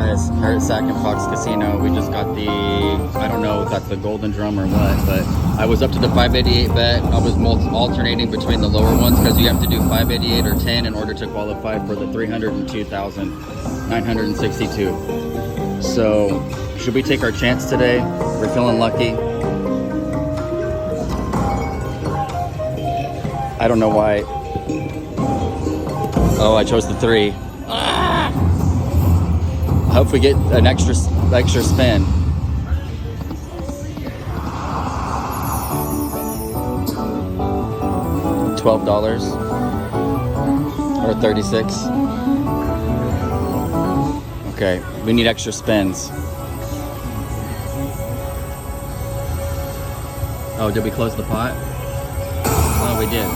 Guys, we're at Sac and Fox Casino. We just got the, I don't know if that's the golden drum or what, but I was up to the 588 bet. I was alternating between the lower ones because you have to do 588 or 10 in order to qualify for the 302,962. So, should we take our chance today? We're feeling lucky. I don't know why. Oh, I chose the 3. I hope we get an extra spin. $12 or 36. Okay, we need extra spins. Oh, did we close the pot? Oh, we did.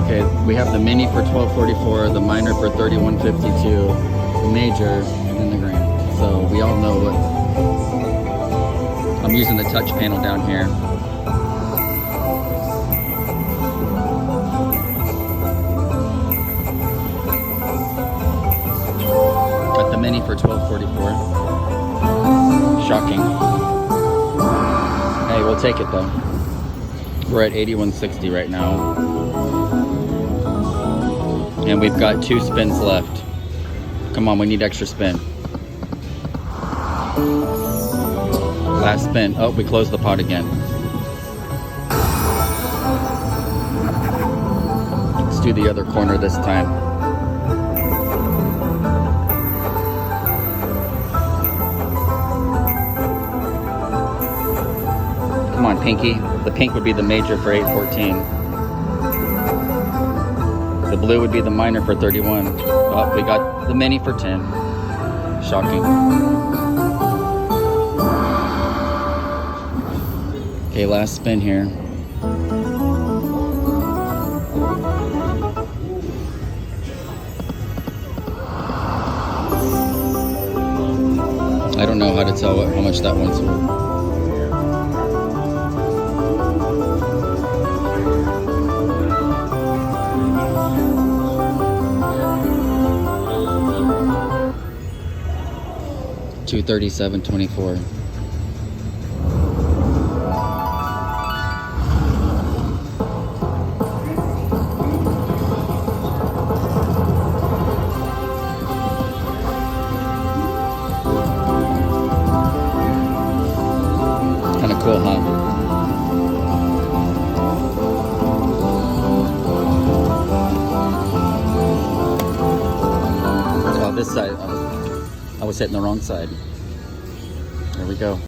Okay, we have the mini for $12.44, the minor for $31.52, major, and then the grand. So we all know what. I'm using the touch panel down here. Got the mini for $12.44. Shocking. Hey, we'll take it though. We're at $81.60 right now. And we've got 2 spins left. Come on, we need extra spin. Last spin. Oh, we closed the pot again. Let's do the other corner this time. Come on, Pinky. The pink would be the major for $8.14. The blue would be the minor for 31. Oh, we got the mini for 10. Shocking. Okay, last spin here. I don't know how to tell how much that one's worth. $237.24. Kind of cool, huh? Oh, this side. I was hitting the wrong side. There we go.